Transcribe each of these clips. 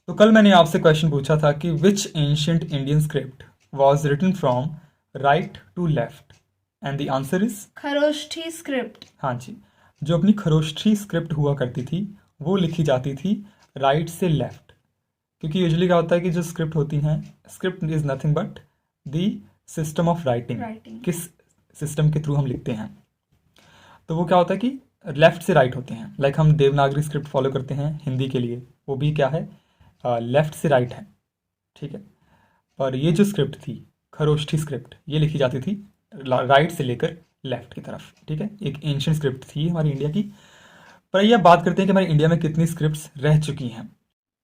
तो कल मैंने आपसे क्वेश्चन पूछा था कि which ancient Indian script was written from right to left and the answer is Kharoshthi script. हाँ जी। जो अपनी खरोष्ठी स्क्रिप्ट हुआ करती थी वो लिखी जाती थी राइट से लेफ्ट। क्योंकि यूजुअली क्या होता है कि जो स्क्रिप्ट होती हैं, script is nothing but the system of writing. Writing. किस सिस्टम के थ्रू हम लिखते हैं, तो वो क्या होता है कि लेफ्ट से राइट होते हैं। लाइक हम देवनागरी स्क्रिप्ट फॉलो करते हैं हिंदी के लिए, वो भी क्या है, लेफ्ट से राइट है। ठीक है। और ये जो स्क्रिप्ट थी खरोष्ठी स्क्रिप्ट, ये लिखी जाती थी राइट से लेकर लेफ्ट की तरफ। ठीक है, एक एंशियंट स्क्रिप्ट थी हमारी इंडिया की। पर आइए अब बात करते हैं कि हमारी इंडिया में कितनी स्क्रिप्ट्स रह चुकी हैं।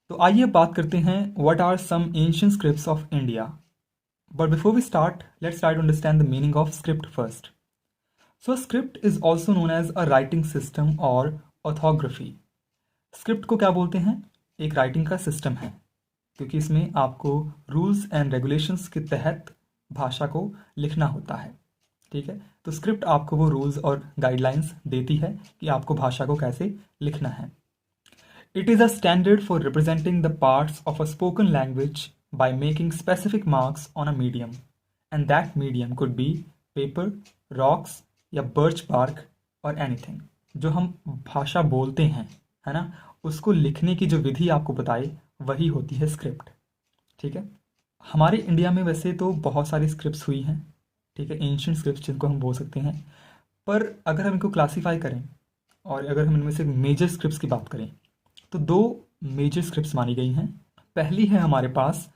तो आइए अब बात करते हैं what are some ancient scripts of India. But before we start, let's try to understand the meaning of script first. So script is also known as a writing system और ऑर्थोग्राफी। स्क्रिप्ट को क्या बोलते हैं? एक writing का system है, क्योंकि इसमें आपको रूल्स एंड रेगुलेशंस के तहत भाषा को लिखना होता है। ठीक है, तो स्क्रिप्ट आपको वो रूल्स और गाइडलाइंस देती है कि आपको भाषा को कैसे लिखना है। It is a standard for representing the parts of a spoken language by making specific marks on a medium, and that medium could be paper, rocks या बर्च बार्क और एनीथिंग। जो हम भाषा बोलते हैं, है ना, उसको लिखने की जो विधि आपको बताए वही होती है स्क्रिप्ट। ठीक है। हमारे इंडिया में वैसे तो बहुत सारी स्क्रिप्ट्स हुई हैं। ठीक है, एंशियंट स्क्रिप्ट्स जिनको हम बोल सकते हैं। पर अगर हम इनको क्लासीफाई करें और अगर हम इनमें से मेजर स्क्रिप्ट्स की बात करें, तो दो मेजर स्क्रिप्ट्स मानी गई हैं। पहली है हमारे पास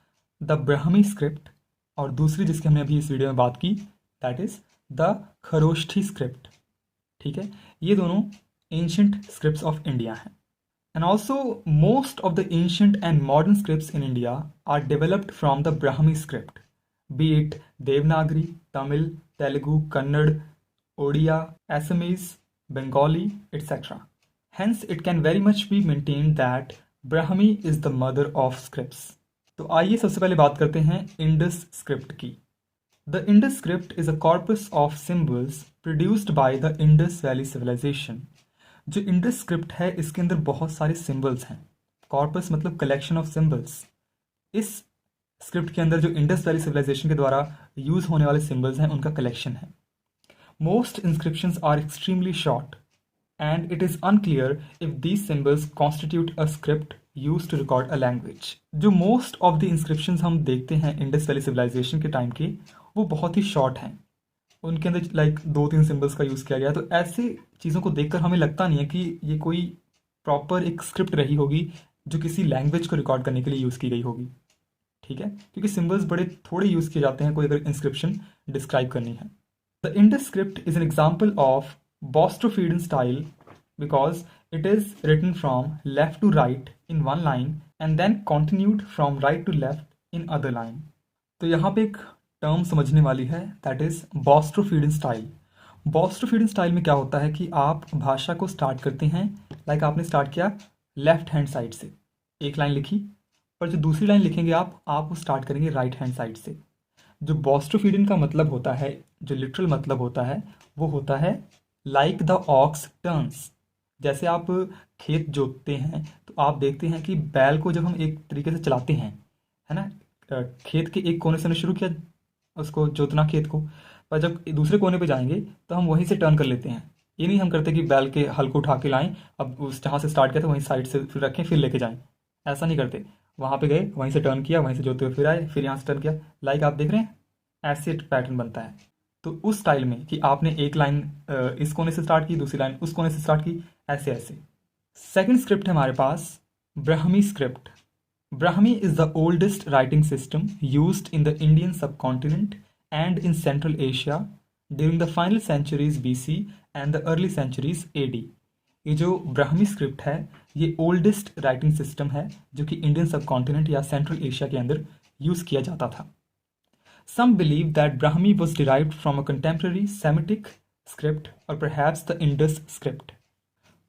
द ब्राह्मी स्क्रिप्ट, और दूसरी जिसकी हमने अभी इस वीडियो में बात की, that is the Kharosthi script. ठीक है, ये दोनों एंशियंट स्क्रिप्ट्स ऑफ इंडिया हैं। And also, most of the ancient and modern scripts in India are developed from the Brahmi script, be it Devanagari, Tamil, Telugu, Kannada, Odia, Assamese, Bengali, etc. Hence, it can very much be maintained that Brahmi is the mother of scripts. तो आइए सबसे पहले बात करते हैं Indus script की। The Indus script is a corpus of symbols produced by the Indus valley civilization. जो Indus script है इसके अंदर बहुत सारे सिंबल्स हैं। कॉर्पस मतलब कलेक्शन ऑफ सिंबल्स। इस स्क्रिप्ट के अंदर जो इंडस वैली सिविलाइजेशन के द्वारा यूज होने वाले सिंबल्स हैं उनका कलेक्शन है। Most inscriptions are extremely short and it is unclear if these symbols constitute a script use to record a language. जो मोस्ट ऑफ द इंस्क्रिप्शंस हम देखते हैं इंडस वैली सिविलाइजेशन के टाइम के, वो बहुत ही शॉर्ट हैं। उनके अंदर लाइक 2-3 सिंबल्स का यूज़ किया गया। तो ऐसे चीज़ों को देखकर हमें लगता नहीं है कि ये कोई प्रॉपर एक स्क्रिप्ट रही होगी जो किसी लैंग्वेज को रिकॉर्ड करने के लिए यूज़ की गई होगी। ठीक है, क्योंकि सिंबल्स बड़े थोड़े यूज़ किए जाते हैं कोई अगर इंस्क्रिप्शन डिस्क्राइब करनी है। The Indus script is an example of boustrophedon style because it is written from left to right in one line and then continued from right to left in other line. तो यहाँ पे एक term समझने वाली है, that is boustrophedon style. Boustrophedon style में क्या होता है कि आप भाषा को स्टार्ट करते हैं, लाइक आपने स्टार्ट किया लेफ्ट हैंड साइड से, एक लाइन लिखी, पर जो दूसरी लाइन लिखेंगे आप वो स्टार्ट करेंगे राइट हैंड साइड से। जो बॉस्ट्रोफीडन का मतलब होता है, जो लिटरल मतलब होता है, वो होता है लाइक द ऑक्स टर्न्स। जैसे आप खेत जोतते हैं तो आप देखते हैं कि बैल को जब हम एक तरीके से चलाते हैं, है ना, खेत के एक कोने से हमने शुरू किया उसको जोतना खेत को, पर जब दूसरे कोने पे जाएंगे तो हम वहीं से टर्न कर लेते हैं। ये नहीं हम करते कि बैल के हल को उठा के लाएं, अब उस जहाँ से स्टार्ट किया था वहीं साइड से फिर रखें फिर लेके जाएं। ऐसा नहीं करते, वहाँ पे गए वहीं से टर्न किया, वहीं से जोते हुए फिर आए, फिर यहाँ से टर्न किया, लाइक आप देख रहे हैं ऐसे पैटर्न बनता है। तो उस स्टाइल में कि आपने एक लाइन इस कोने से स्टार्ट की, दूसरी लाइन उस कोने से स्टार्ट की, ऐसे ऐसे। सेकेंड स्क्रिप्ट है हमारे पास Brahmi script. Brahmi is the oldest writing system used in the Indian subcontinent and in Central Asia during the final centuries BC and the early centuries AD. ये जो ब्राह्मी स्क्रिप्ट है ये ओल्डेस्ट राइटिंग सिस्टम है जो कि इंडियन सबकॉन्टिनेंट या central Asia के अंदर यूज़ किया जाता था। Some believe that Brahmi was derived from a contemporary Semitic script or perhaps the Indus script.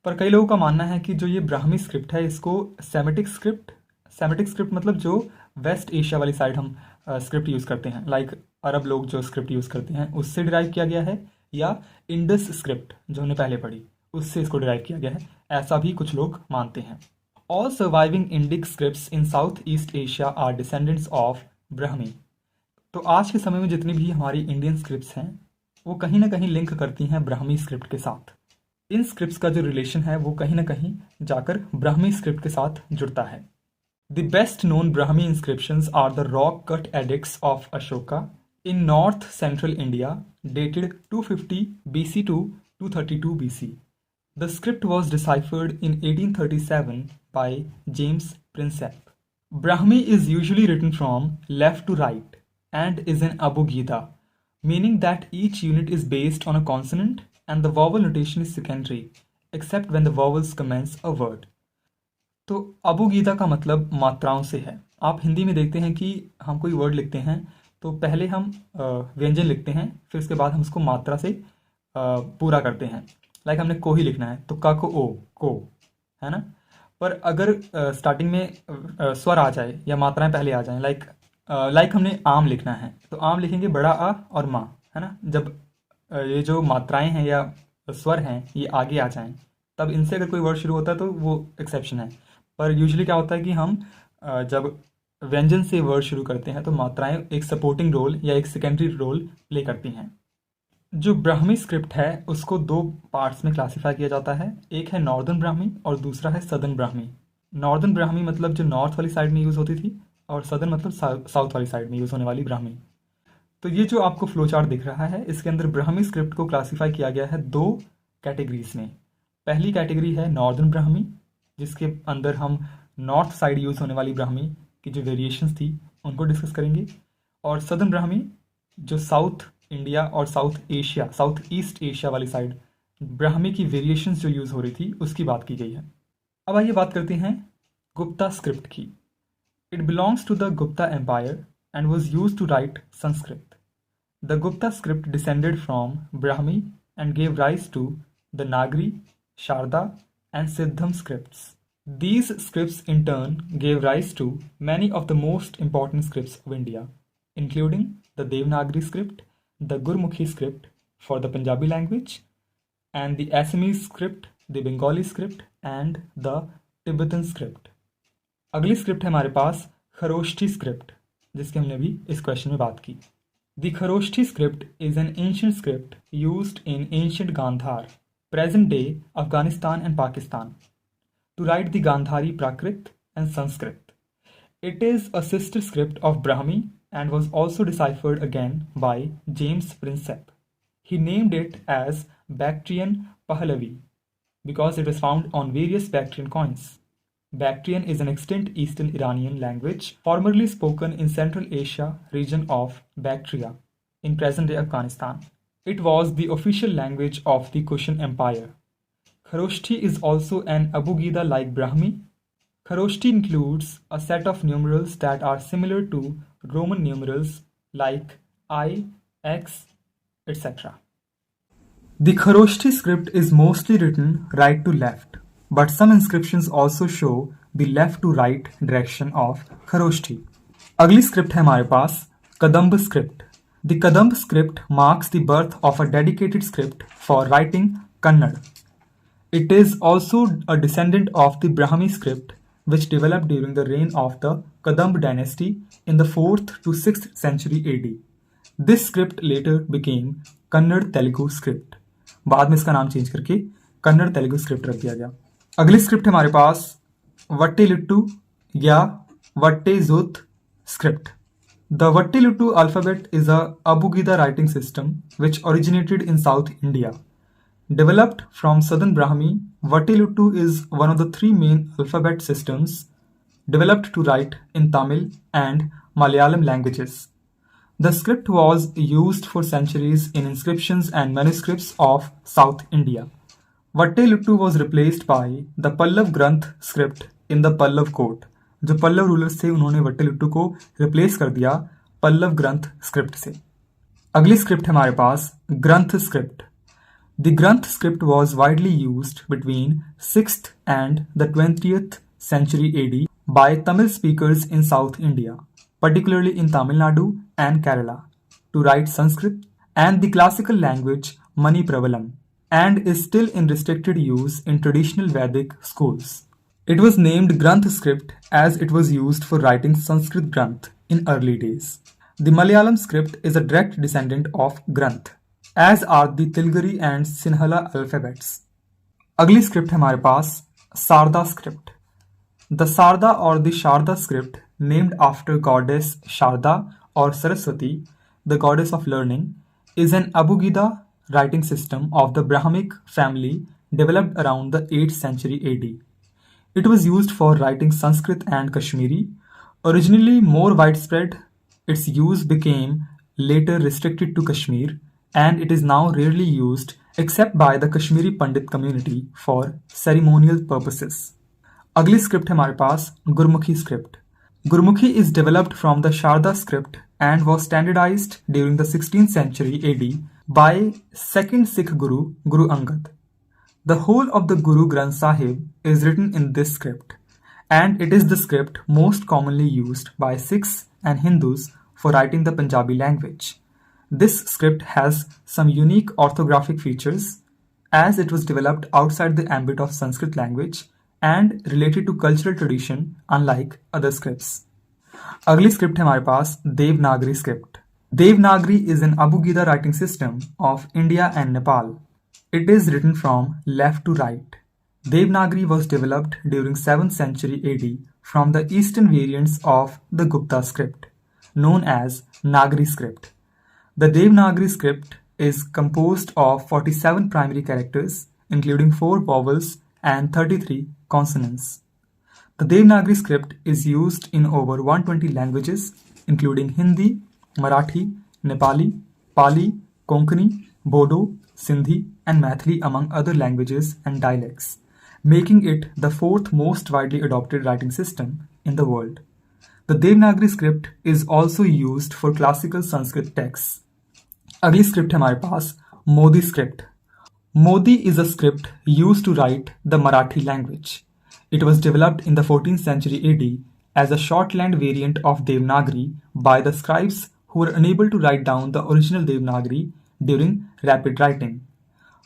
पर कई लोगों का मानना है कि जो ये ब्राह्मी स्क्रिप्ट है इसको सेमेटिक स्क्रिप्ट मतलब जो वेस्ट एशिया वाली साइड हम स्क्रिप्ट यूज़ करते हैं, लाइक अरब लोग जो स्क्रिप्ट यूज़ करते हैं उससे डिराइव किया गया है, या इंडस स्क्रिप्ट जो हमने पहले पढ़ी उससे इसको डिराइव किया गया है, ऐसा भी कुछ लोग मानते हैं। All surviving Indic scripts in Southeast Asia are descendants of Brahmi. तो आज के समय में जितनी भी हमारी इंडियन स्क्रिप्ट्स हैं वो कहीं ना कहीं लिंक करती हैं ब्राह्मी स्क्रिप्ट के साथ। इन स्क्रिप्ट्स का जो रिलेशन है वो कहीं ना कहीं जाकर ब्राह्मी स्क्रिप्ट के साथ जुड़ता है। The best known Brahmi inscriptions are the rock cut edicts of Ashoka in north central India dated 250 BC to 232 BC. The script was deciphered in 1837 by James Prinsep. Brahmi is usually written from left to right and is an abugida, meaning that each unit is based on a consonant and the vowel notation is secondary, except when the vowels commence a word. तो अबुगीदा का मतलब मात्राओं से है। आप हिंदी में देखते हैं कि हम कोई वर्ड लिखते हैं तो पहले हम व्यंजन लिखते हैं, फिर उसके बाद हम उसको मात्रा से पूरा करते हैं। लाइक हमने को ही लिखना है तो का को ओ को, है ना। पर अगर स्टार्टिंग में स्वर आ जाए या मात्राएं पहले आ जाएं, लाइक हमने आम लिखना है तो आम लिखेंगे बड़ा आ और माँ, है ना। जब ये जो मात्राएं हैं या स्वर हैं ये आगे आ जाएं तब इनसे अगर कोई वर्ड शुरू होता है तो वो एक्सेप्शन है। पर यूजुअली क्या होता है कि हम जब व्यंजन से वर्ड शुरू करते हैं तो मात्राएं एक सपोर्टिंग रोल या एक सेकेंडरी रोल प्ले करती हैं। जो ब्राह्मी स्क्रिप्ट है उसको दो पार्ट्स में क्लासिफाई किया जाता है, एक है नॉर्दर्न ब्राह्मी और दूसरा है सदर्न ब्राह्मी। नॉर्दर्न ब्राह्मी मतलब जो नॉर्थ वाली साइड में यूज़ होती थी और सदर्न मतलब साउथ वाली साइड में यूज़ होने वाली ब्राह्मी। तो ये जो आपको फ्लो चार्ट दिख रहा है इसके अंदर ब्राह्मी स्क्रिप्ट को क्लासिफाई किया गया है दो कैटेगरीज में। पहली कैटेगरी है नॉर्दर्न ब्राह्मी, जिसके अंदर हम नॉर्थ साइड यूज़ होने वाली ब्राह्मी की जो वेरिएशंस थी उनको डिस्कस करेंगे, और सदर्न ब्राह्मी जो साउथ इंडिया और साउथ ईस्ट एशिया वाली साइड ब्राह्मी की वेरिएशंस जो यूज़ हो रही थी उसकी बात की गई है। अब आइए बात करते हैं गुप्ता स्क्रिप्ट की। It belongs to the Gupta empire and was used to write Sanskrit. The Gupta script descended from Brahmi and gave rise to the Nagari, Sharda, and Siddham scripts. These scripts in turn gave rise to many of the most important scripts of India, including the Devanagari script, the Gurmukhi script for the Punjabi language, and the Assamese script, the Bengali script, and the Tibetan script. अगली script है हमारे पास Kharoshthi script, जिसके हमने भी इस question में बात की। The Kharosthi script is an ancient script used in ancient Gandhara, present day Afghanistan and Pakistan, to write the Gandhari Prakrit and Sanskrit. It is a sister script of Brahmi and was also deciphered again by James Prinsep. He named it as Bactrian Pahlavi because it was found on various Bactrian coins. Bactrian is an extinct Eastern Iranian language formerly spoken in Central Asia region of Bactria in present-day Afghanistan. It was the official language of the Kushan Empire. Kharoshthi is also an Abugida-like Brahmi. Kharoshthi includes a set of numerals that are similar to Roman numerals like I, X, etc. The Kharoshthi script is mostly written right to left, but some inscriptions also show the left to right direction of Kharoshthi. अगली script है हमारे पास कदम्ब script. The Kadamb script marks the birth of a dedicated script for writing Kannada. It is also a descendant of the Brahmi script, which developed during the reign of the Kadamb dynasty in the 4th to 6th century AD. This script later became Kannada Telugu script. बाद में इसका नाम change करके Kannada Telugu script रख दिया गया. अगली script हमारे पास वट्टेलुट्टू या वट्टेजुत script. The Vatteluttu alphabet is a Abugida writing system which originated in South India. Developed from Southern Brahmi, Vatteluttu is one of the three main alphabet systems developed to write in Tamil and Malayalam languages. The script was used for centuries in inscriptions and manuscripts of South India. Vatteluttu was replaced by the Pallav Granth script in the Pallav court. जो Pallav rulers थे उन्होंने वट्टेलुट्टू को replace कर दिया पल्लव ग्रंथ script से. अगली script है हमारे पास ग्रंथ स्क्रिप्ट. द ग्रंथ script was widely used between 6th and the 20th century AD by Tamil speakers in South India, particularly in Tamil Nadu and Kerala, to write Sanskrit and the classical language Mani Pravalam, and is still in restricted use in traditional Vedic schools. It was named Granth script as it was used for writing Sanskrit Granth in early days. The Malayalam script is a direct descendant of Granth, as are the Tilgari and Sinhala alphabets. अगली script है हमारे पास Sharada script. The Sarda or the Sharda script, named after goddess Sharda or Saraswati, the goddess of learning, is an Abugida writing system of the Brahmic family developed around the 8th century AD. It was used for writing Sanskrit and Kashmiri. Originally more widespread, its use became later restricted to Kashmir, and it is now rarely used except by the Kashmiri Pandit community for ceremonial purposes. अगली script है हमारे पास Gurmukhi script. Gurmukhi is developed from the Sharda script and was standardized during the 16th century AD by second Sikh Guru, Guru Angad. The whole of the Guru Granth Sahib is written in this script, and it is the script most commonly used by Sikhs and Hindus for writing the Punjabi language. This script has some unique orthographic features as it was developed outside the ambit of Sanskrit language and related to cultural tradition unlike other scripts. अगली script है हमारे पास Devanagari script. Devanagari is an Abugida writing system of India and Nepal. It is written from left to right. Devanagari was developed during 7th century AD from the eastern variants of the Gupta script, known as Nagari script. The Devanagari script is composed of 47 primary characters, including 4 vowels and 33 consonants. The Devanagari script is used in over 120 languages, including Hindi, Marathi, Nepali, Pali, Konkani, Bodo, Sindhi, and Maithili, among other languages and dialects, making it the 4th most widely adopted writing system in the world. The Devanagari script is also used for classical Sanskrit texts. अगली script है हमारे पास Modi script. Modi is a script used to write the Marathi language. It was developed in the 14th century AD as a shorthand variant of Devanagari by the scribes who were unable to write down the original Devanagari during rapid writing.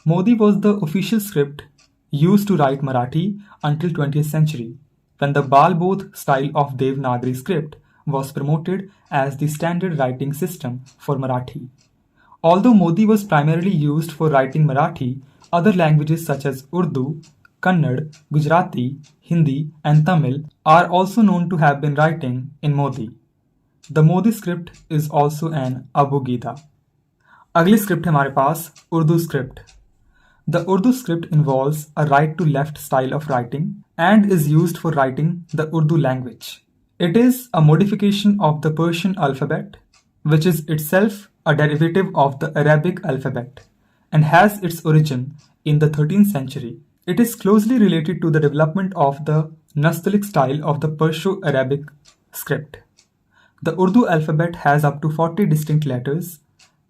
Modi was the official script used to write Marathi until 20th century, when the Balbodh style of Devanagari script was promoted as the standard writing system for Marathi. Although Modi was primarily used for writing Marathi, other languages such as Urdu, Kannada, Gujarati, Hindi, and Tamil are also known to have been writing in Modi. The Modi script is also an Abugida. अगली script है हमारे पास Urdu script. The Urdu script involves a right to left style of writing and is used for writing the Urdu language. It is a modification of the Persian alphabet, which is itself a derivative of the Arabic alphabet and has its origin in the 13th century. It is closely related to the development of the Nastaliq style of the Perso-Arabic script. The Urdu alphabet has up to 40 distinct letters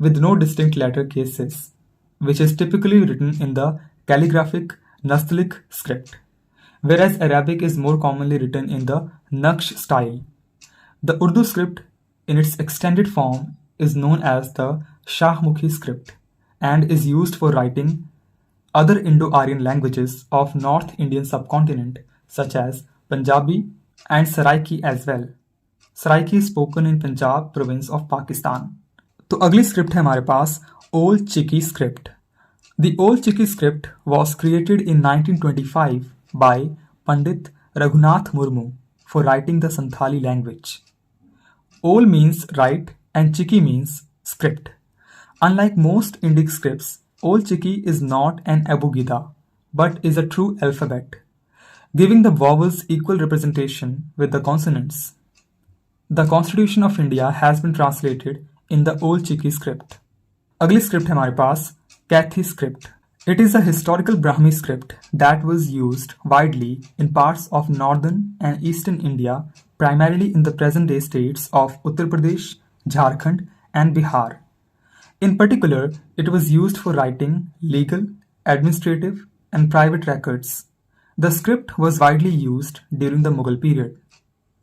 with no distinct letter cases, which is typically written in the calligraphic Nastaliq script, whereas Arabic is more commonly written in the Naqsh style. The Urdu script in its extended form is known as the Shahmukhi script and is used for writing other Indo-Aryan languages of North Indian subcontinent such as Punjabi and Saraiki as well. Saraiki is spoken in Punjab province of Pakistan. तो अगली script है हमारे पास Old Chiki script. The Old Chiki script was created in 1925 by Pandit Raghunath Murmu for writing the Santhali language. Ol means write and Chiki means script. Unlike most Indic scripts, Old Chiki is not an Abugida but is a true alphabet, giving the vowels equal representation with the consonants. The Constitution of India has been translated in the Old Chiki script. अगली script है हमारे पास कैथी script. It is a historical Brahmi script that was used widely in parts of northern and eastern India, primarily in the present-day states of Uttar Pradesh, Jharkhand, and Bihar. In particular, it was used for writing legal, administrative, and private records. The script was widely used during the Mughal period.